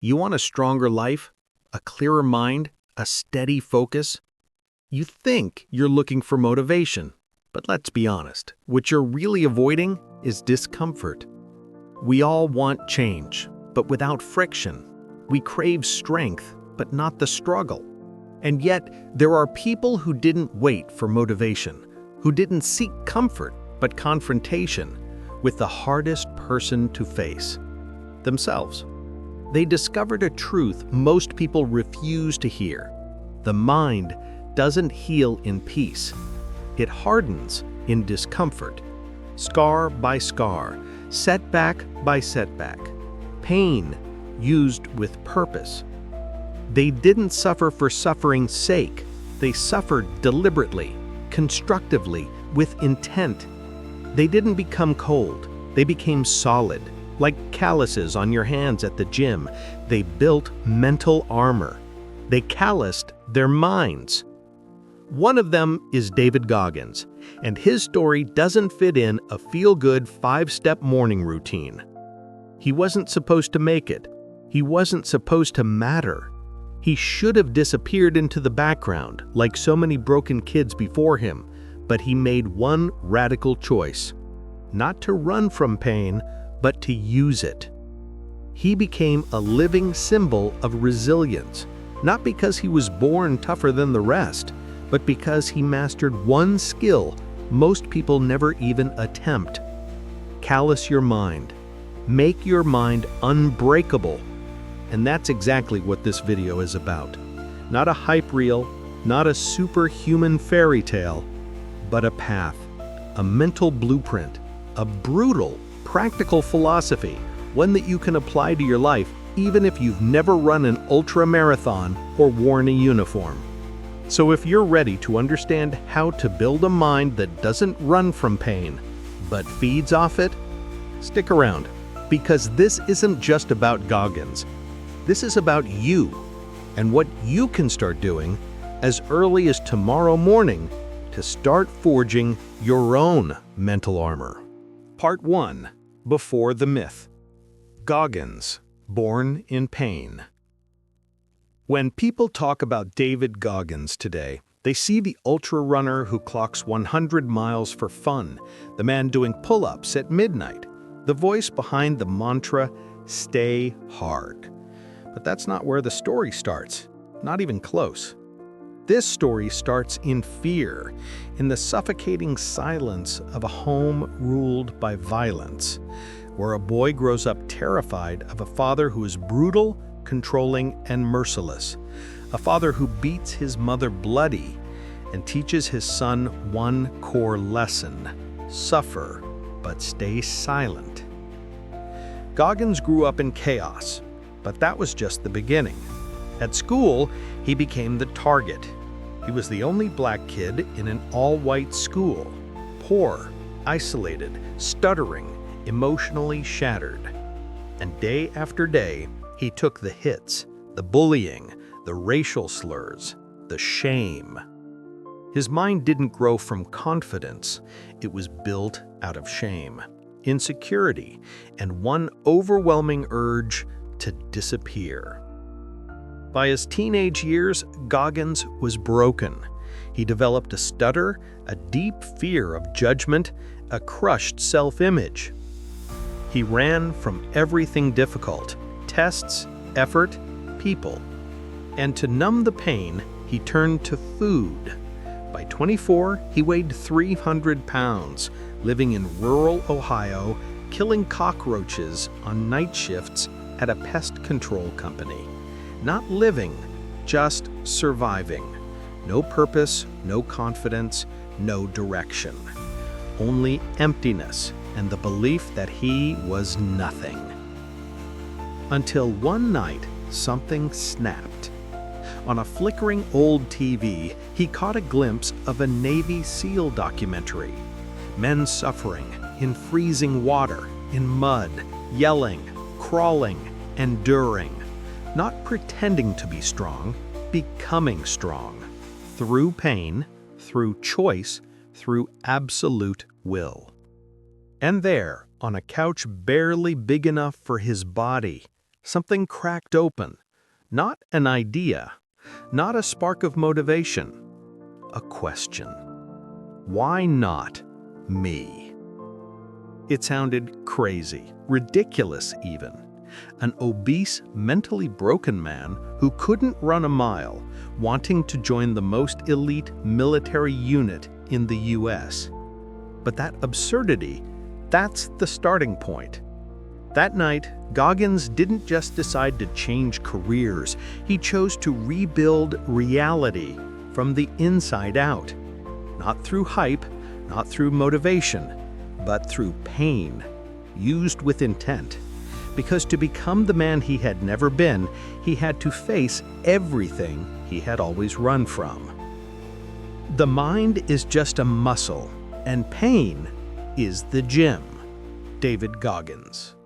You want a stronger life? A clearer mind? A steady focus? You think you're looking for motivation, but let's be honest, what you're really avoiding is discomfort. We all want change, but without friction. We crave strength, but not the struggle. And yet, there are people who didn't wait for motivation, who didn't seek comfort, but confrontation with the hardest person to face, themselves. They discovered a truth most people refuse to hear. The mind doesn't heal in peace. It hardens in discomfort, scar by scar, setback by setback, pain used with purpose. They didn't suffer for suffering's sake. They suffered deliberately, constructively, with intent. They didn't become cold. They became solid, like calluses on your hands at the gym. They built mental armor. They calloused their minds. One of them is David Goggins, and his story doesn't fit in a feel-good 5-step morning routine. He wasn't supposed to make it. He wasn't supposed to matter. He should have disappeared into the background, like so many broken kids before him, but he made one radical choice: not to run from pain, but to use it. He became a living symbol of resilience, not because he was born tougher than the rest, but because he mastered one skill most people never even attempt. Callous your mind. Make your mind unbreakable. And that's exactly what this video is about. Not a hype reel, not a superhuman fairy tale, but a path, a mental blueprint, a brutal, practical philosophy, one that you can apply to your life even if you've never run an ultra marathon or worn a uniform. So if you're ready to understand how to build a mind that doesn't run from pain, but feeds off it, stick around, because this isn't just about Goggins. This is about you and what you can start doing as early as tomorrow morning to start forging your own mental armor. Part 1. Before the myth. Goggins, born in pain. When people talk about David Goggins today, they see the ultra runner who clocks 100 miles for fun, the man doing pull-ups at midnight, the voice behind the mantra, "Stay hard." But that's not where the story starts, not even close. This story starts in fear, in the suffocating silence of a home ruled by violence, where a boy grows up terrified of a father who is brutal, controlling, and merciless, a father who beats his mother bloody and teaches his son one core lesson: suffer, but stay silent. Goggins grew up in chaos, but that was just the beginning. At school, he became the target. He was the only black kid in an all-white school, poor, isolated, stuttering, emotionally shattered. And day after day, he took the hits, the bullying, the racial slurs, the shame. His mind didn't grow from confidence. It was built out of shame, insecurity, and one overwhelming urge to disappear. By his teenage years, Goggins was broken. He developed a stutter, a deep fear of judgment, a crushed self-image. He ran from everything difficult: tests, effort, people. And to numb the pain, he turned to food. By 24, he weighed 300 pounds, living in rural Ohio, killing cockroaches on night shifts at a pest control company. Not living, just surviving. No purpose, no confidence, no direction. Only emptiness and the belief that he was nothing. Until one night, something snapped. On a flickering old TV, he caught a glimpse of a Navy SEAL documentary. Men suffering, in freezing water, in mud, yelling, crawling, enduring. Not pretending to be strong, becoming strong. Through pain, through choice, through absolute will. And there, on a couch barely big enough for his body, Something cracked open. Not an idea. Not a spark of motivation. A question. Why not me? It sounded crazy, ridiculous even. An obese, mentally broken man who couldn't run a mile, wanting to join the most elite military unit in the US. But that absurdity, that's the starting point. That night, Goggins didn't just decide to change careers. He chose to rebuild reality from the inside out. Not through hype, not through motivation, but through pain, used with intent. Because to become the man he had never been, he had to face everything he had always run from. The mind is just a muscle, and pain is the gym. David Goggins.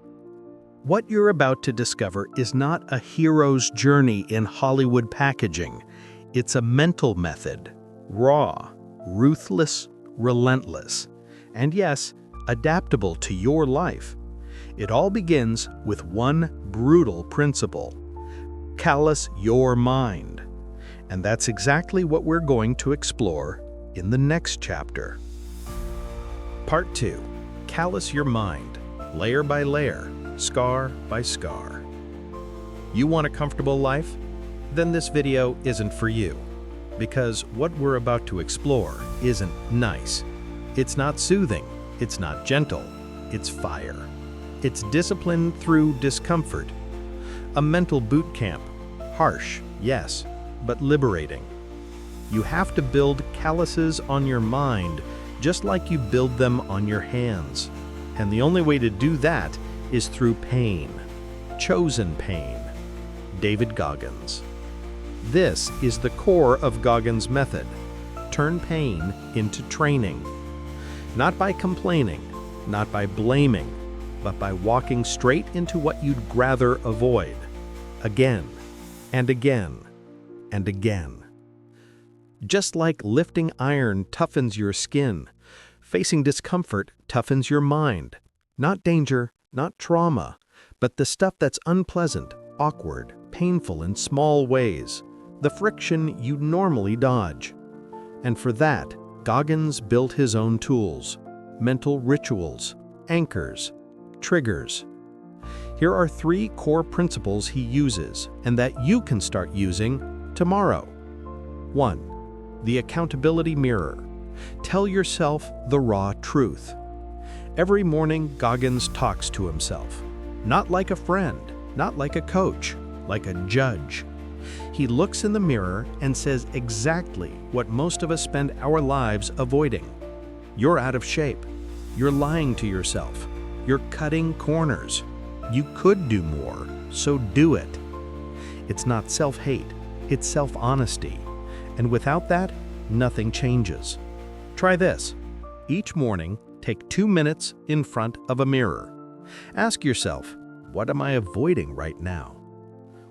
What you're about to discover is not a hero's journey in Hollywood packaging. It's a mental method, raw, ruthless, relentless, and yes, adaptable to your life. It all begins with one brutal principle: callous your mind. And that's exactly what we're going to explore in the next chapter. Part 2. Callous your mind, layer by layer, scar by scar. You want a comfortable life? Then this video isn't for you. Because what we're about to explore isn't nice. It's not soothing. It's not gentle. It's fire. It's discipline through discomfort. A mental boot camp. Harsh, yes, but liberating. You have to build calluses on your mind just like you build them on your hands. And the only way to do that is through pain. Chosen pain. David Goggins. This is the core of Goggins' method. Turn pain into training. Not by complaining, not by blaming, but by walking straight into what you'd rather avoid. Again, and again, and again. Just like lifting iron toughens your skin, facing discomfort toughens your mind. Not danger, not trauma, but the stuff that's unpleasant, awkward, painful in small ways, the friction you normally dodge. And for that, Goggins built his own tools, mental rituals, anchors, triggers. Here are 3 core principles he uses and that you can start using tomorrow. 1. The accountability mirror. Tell yourself the raw truth. Every morning, Goggins talks to himself. Not like a friend, not like a coach, like a judge. He looks in the mirror and says exactly what most of us spend our lives avoiding. You're out of shape. You're lying to yourself. You're cutting corners. You could do more, so do it. It's not self-hate, it's self-honesty. And without that, nothing changes. Try this. Each morning, take 2 minutes in front of a mirror. Ask yourself, what am I avoiding right now?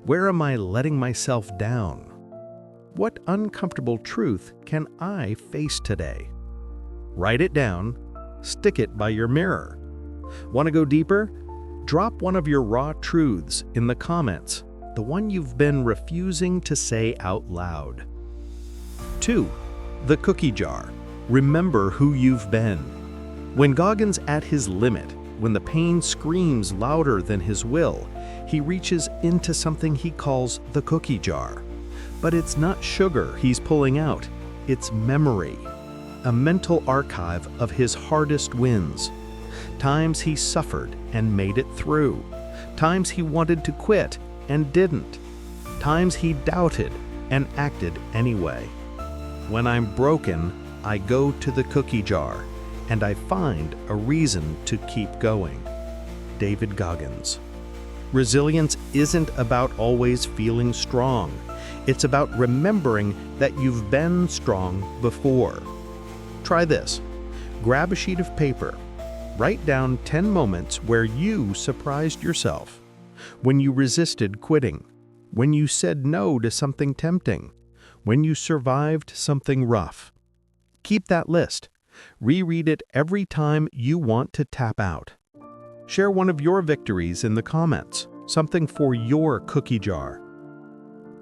Where am I letting myself down? What uncomfortable truth can I face today? Write it down, stick it by your mirror. Want to go deeper? Drop one of your raw truths in the comments, the one you've been refusing to say out loud. 2. The cookie jar. Remember who you've been. When Goggins at his limit, when the pain screams louder than his will, he reaches into something he calls the cookie jar. But it's not sugar he's pulling out, it's memory. A mental archive of his hardest wins. Times he suffered and made it through. Times he wanted to quit and didn't. Times he doubted and acted anyway. When I'm broken, I go to the cookie jar, and I find a reason to keep going. David Goggins. Resilience isn't about always feeling strong. It's about remembering that you've been strong before. Try this. Grab a sheet of paper. Write down 10 moments where you surprised yourself. When you resisted quitting. When you said no to something tempting. When you survived something rough. Keep that list. Reread it every time you want to tap out. Share one of your victories in the comments. something for your cookie jar.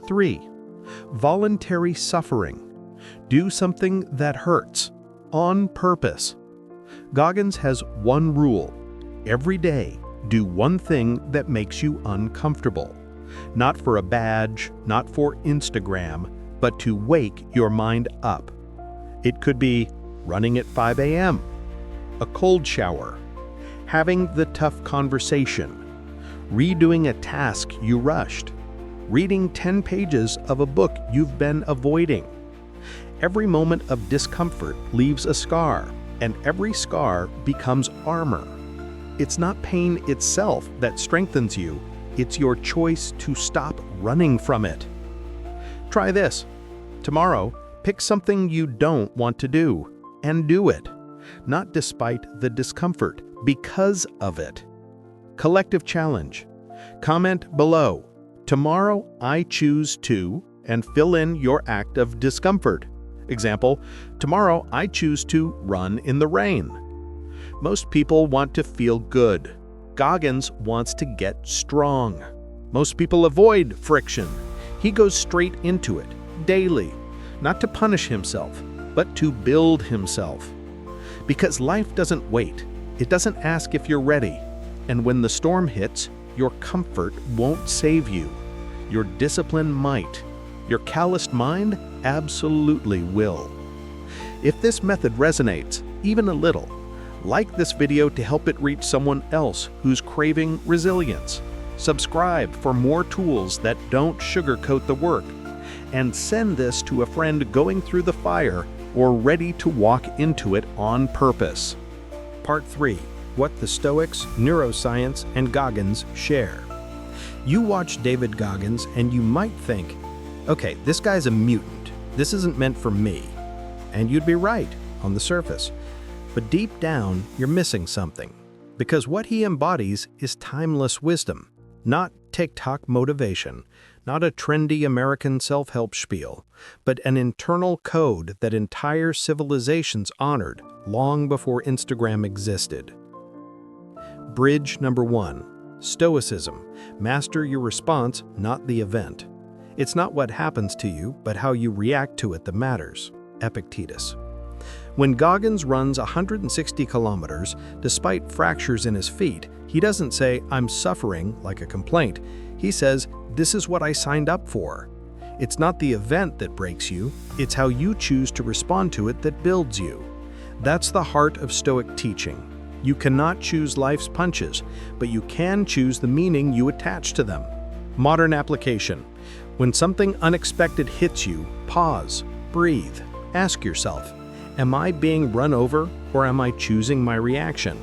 3. Voluntary suffering. Do something that hurts, on purpose. Goggins has one rule. Every day, do one thing that makes you uncomfortable. Not for a badge, not for Instagram, but to wake your mind up. It could be running at 5 a.m., a cold shower, having the tough conversation, redoing a task you rushed, reading 10 pages of a book you've been avoiding. Every moment of discomfort leaves a scar, and every scar becomes armor. It's not pain itself that strengthens you, it's your choice to stop running from it. Try this. Tomorrow, pick something you don't want to do, and do it. Not despite the discomfort, because of it. Collective challenge. Comment below. Tomorrow I choose to, and fill in your act of discomfort. Example, tomorrow I choose to run in the rain. Most people want to feel good. Goggins wants to get strong. Most people avoid friction. He goes straight into it, daily, not to punish himself, but to build himself. Because life doesn't wait. It doesn't ask if you're ready. And when the storm hits, your comfort won't save you. Your discipline might. Your calloused mind absolutely will. If this method resonates, even a little, like this video to help it reach someone else who's craving resilience. Subscribe for more tools that don't sugarcoat the work. And send this to a friend going through the fire or ready to walk into it on purpose. Part 3. What the Stoics, neuroscience, and Goggins share. You watch David Goggins and you might think, okay, this guy's a mutant. This isn't meant for me. And you'd be right on the surface. But deep down, you're missing something. Because what he embodies is timeless wisdom, not TikTok motivation, not a trendy American self-help spiel, but an internal code that entire civilizations honored long before Instagram existed. Bridge number 1. Stoicism. Master your response, not the event. It's not what happens to you, but how you react to it that matters. Epictetus. When Goggins runs 160 kilometers, despite fractures in his feet, he doesn't say, "I'm suffering," like a complaint. He says, "This is what I signed up for." It's not the event that breaks you, it's how you choose to respond to it that builds you. That's the heart of Stoic teaching. You cannot choose life's punches, but you can choose the meaning you attach to them. Modern application. When something unexpected hits you, pause, breathe, ask yourself, am I being run over or am I choosing my reaction?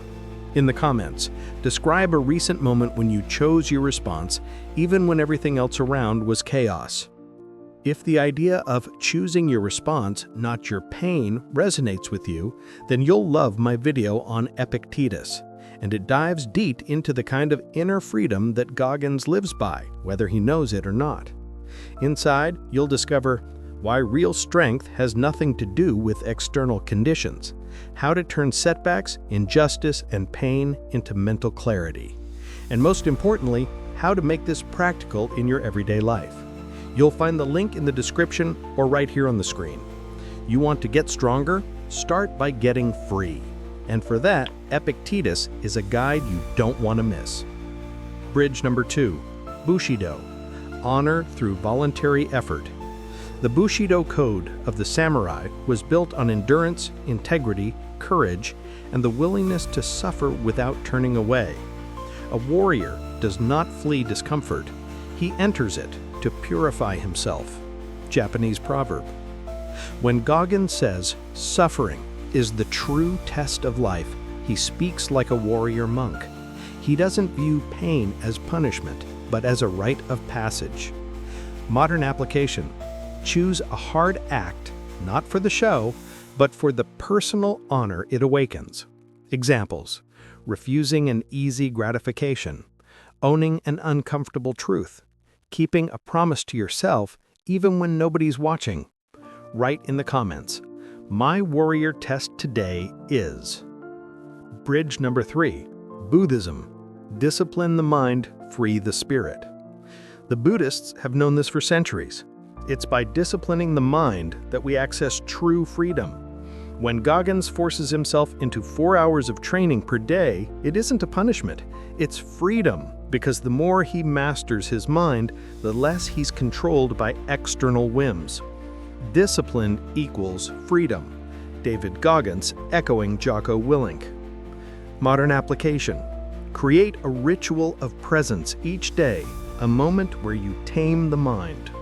In the comments, describe a recent moment when you chose your response, even when everything else around was chaos. If the idea of choosing your response, not your pain, resonates with you, then you'll love my video on Epictetus, and it dives deep into the kind of inner freedom that Goggins lives by, whether he knows it or not. Inside, you'll discover why real strength has nothing to do with external conditions, how to turn setbacks, injustice, and pain into mental clarity, and most importantly, how to make this practical in your everyday life. You'll find the link in the description or right here on the screen. You want to get stronger? Start by getting free. And for that, Epictetus is a guide you don't want to miss. Bridge number 2. Bushido. Honor through voluntary effort. The Bushido code of the samurai was built on endurance, integrity, courage, and the willingness to suffer without turning away. A warrior does not flee discomfort. He enters it to purify himself. Japanese proverb. When Goggins says, "Suffering is the true test of life," he speaks like a warrior monk. He doesn't view pain as punishment, but as a rite of passage. Modern application. Choose a hard act, not for the show, but for the personal honor it awakens. Examples: refusing an easy gratification, owning an uncomfortable truth, keeping a promise to yourself even when nobody's watching. Write in the comments, "My warrior test today is." Bridge number 3. Buddhism. Discipline the mind free the spirit. The Buddhists have known this for centuries. It's by disciplining the mind that we access true freedom. When Goggins forces himself into 4 hours of training per day, it isn't a punishment, it's freedom, because the more he masters his mind, the less he's controlled by external whims. Discipline equals freedom. David Goggins echoing Jocko Willink. Modern application. Create a ritual of presence each day, a moment where you tame the mind.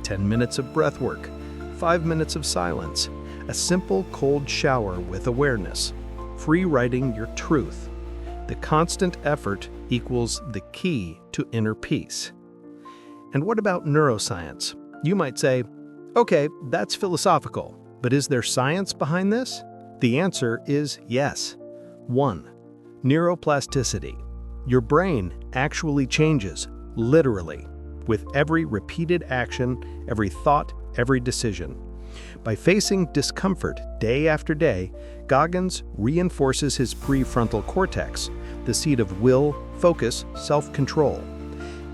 10 minutes of breath work, 5 minutes of silence, a simple cold shower with awareness, free writing your truth. The constant effort equals the key to inner peace. And what about neuroscience? You might say, okay, that's philosophical, but is there science behind this? The answer is yes. 1. Neuroplasticity. Your brain actually changes, literally, with every repeated action, every thought, every decision. By facing discomfort day after day, Goggins reinforces his prefrontal cortex, the seat of will, focus, self-control.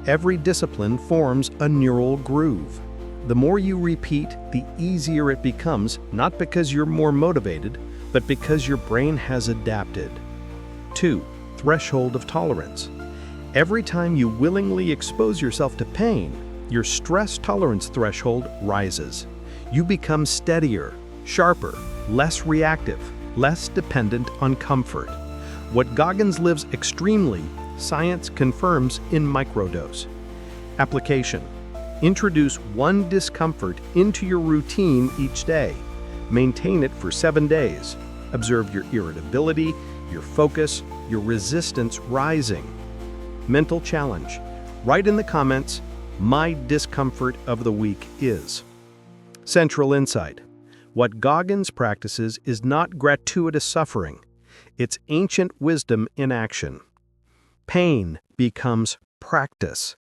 Every discipline forms a neural groove. The more you repeat, the easier it becomes, not because you're more motivated, but because your brain has adapted. 2. Threshold of tolerance. Every time you willingly expose yourself to pain, your stress tolerance threshold rises. You become steadier, sharper, less reactive, less dependent on comfort. What Goggins lives extremely, science confirms in microdose. Application. Introduce one discomfort into your routine each day. Maintain it for 7 days. Observe your irritability, your focus, your resistance rising. Mental challenge. Write in the comments, my discomfort of the week is. Central insight. What Goggins practices is not gratuitous suffering. It's ancient wisdom in action. Pain becomes practice,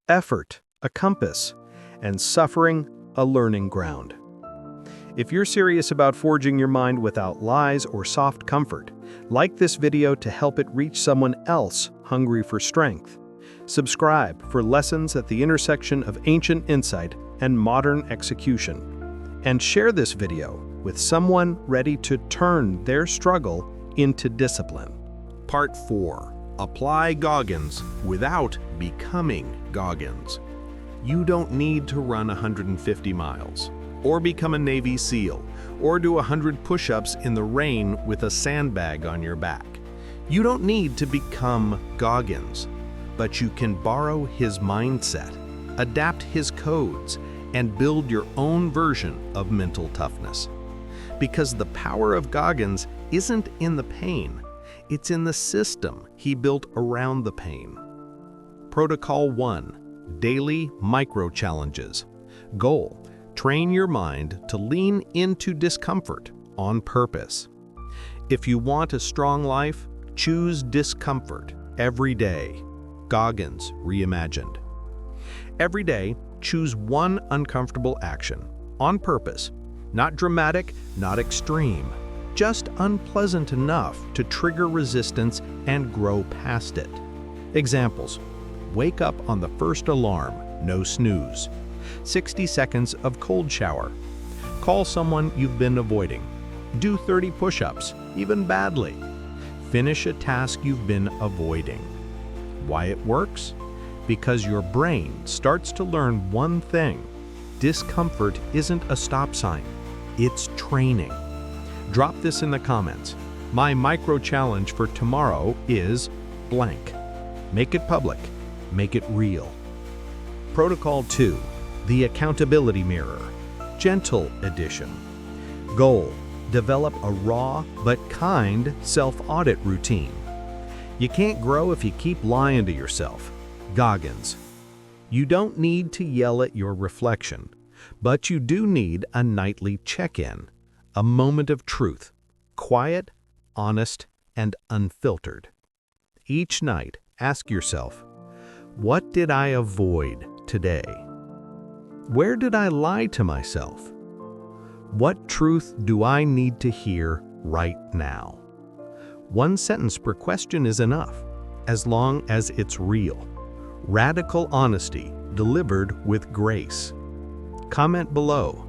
effort a compass, and suffering a learning ground. If you're serious about forging your mind without lies or soft comfort, like this video to help it reach someone else hungry for strength. Subscribe for lessons at the intersection of ancient insight and modern execution. And share this video with someone ready to turn their struggle into discipline. Part 4. Apply Goggins without becoming Goggins. You don't need to run 150 miles, or become a Navy SEAL, or do 100 push-ups in the rain with a sandbag on your back. You don't need to become Goggins, but you can borrow his mindset, adapt his codes, and build your own version of mental toughness. Because the power of Goggins isn't in the pain, it's in the system he built around the pain. Protocol 1. Daily micro-challenges. Goal: train your mind to lean into discomfort on purpose. If you want a strong life, choose discomfort every day. Goggins Reimagined. Every day, choose one uncomfortable action, on purpose. Not dramatic, not extreme, just unpleasant enough to trigger resistance and grow past it. Examples: wake up on the first alarm, no snooze. 60 seconds of cold shower. Call someone you've been avoiding. Do 30 push-ups, even badly. Finish a task you've been avoiding. Why it works? Because your brain starts to learn one thing. Discomfort isn't a stop sign, it's training. Drop this in the comments. My micro challenge for tomorrow is blank. Make it public. Make it real. Protocol 2. The Accountability Mirror. Gentle Edition. Goal: develop a raw but kind self-audit routine. You can't grow if you keep lying to yourself. Goggins. You don't need to yell at your reflection, but you do need a nightly check-in, a moment of truth, quiet, honest, and unfiltered. Each night, ask yourself, what did I avoid today? Where did I lie to myself? What truth do I need to hear right now? One sentence per question is enough, as long as it's real. Radical honesty delivered with grace. Comment below.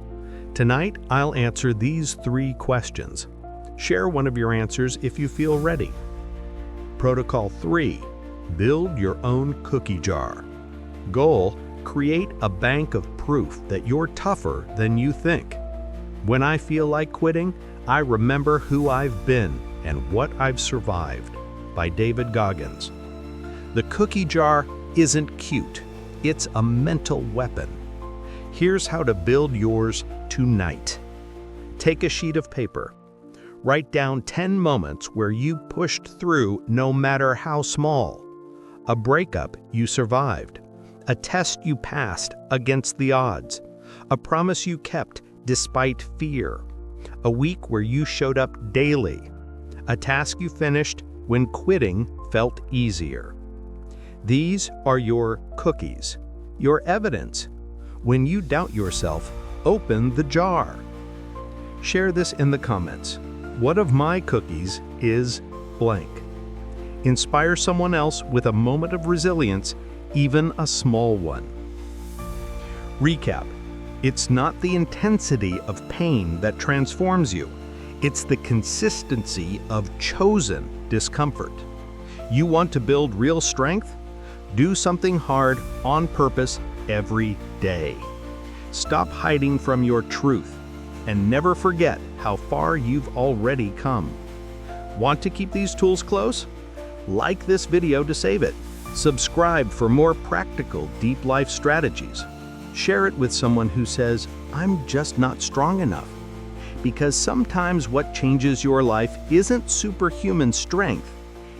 Tonight, I'll answer these 3 questions. Share one of your answers if you feel ready. Protocol 3. Build your own cookie jar. Goal: create a bank of proof that you're tougher than you think. When I feel like quitting, I remember who I've been and what I've survived. By David Goggins. The cookie jar isn't cute. It's a mental weapon. Here's how to build yours tonight. Take a sheet of paper. Write down 10 moments where you pushed through no matter how small. A breakup you survived. A test you passed against the odds. A promise you kept despite fear. A week where you showed up daily. A task you finished when quitting felt easier. These are your cookies, your evidence. When you doubt yourself, open the jar. Share this in the comments. What of my cookies is blank? Inspire someone else with a moment of resilience, even a small one. Recap. It's not the intensity of pain that transforms you. It's the consistency of chosen discomfort. You want to build real strength? Do something hard on purpose every day. Stop hiding from your truth and never forget how far you've already come. Want to keep these tools close? Like this video to save it. Subscribe for more practical deep life strategies. Share it with someone who says, "I'm just not strong enough." Because sometimes what changes your life isn't superhuman strength.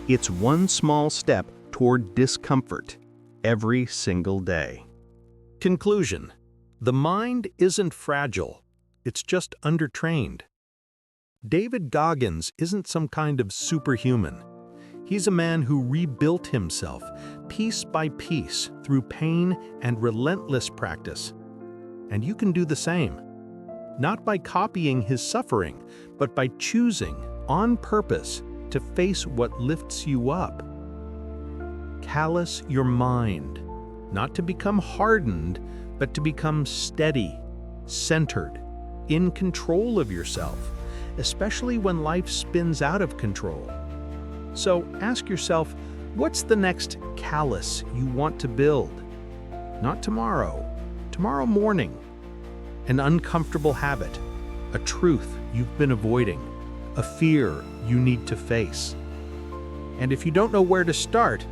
It's one small step toward discomfort every single day. Conclusion. The mind isn't fragile. It's just undertrained. David Goggins isn't some kind of superhuman. He's a man who rebuilt himself piece by piece through pain and relentless practice. And you can do the same. Not by copying his suffering, but by choosing, on purpose, to face what lifts you up. Callous your mind, not to become hardened, but to become steady, centered, in control of yourself, especially when life spins out of control. So ask yourself, what's the next callous you want to build? Not tomorrow, tomorrow morning. An uncomfortable habit, a truth you've been avoiding, a fear you need to face. And if you don't know where to start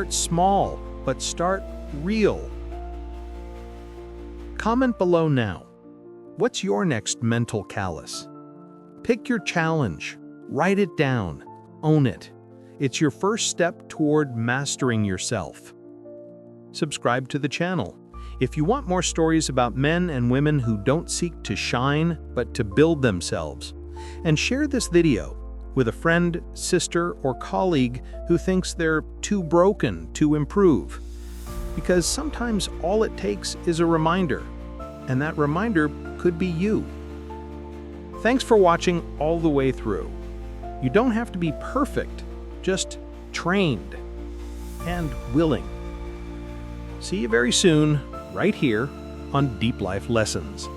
small, but start real. Comment below now. What's your next mental callous? Pick your challenge, write it down, own it. It's your first step toward mastering yourself. Subscribe to the channel. If you want more stories about men and women who don't seek to shine, but to build themselves, and share this video with a friend, sister, or colleague who thinks they're too broken to improve. Because sometimes all it takes is a reminder, and that reminder could be you. Thanks for watching all the way through. You don't have to be perfect, just trained and willing. See you very soon, right here on Deep Life Lessons.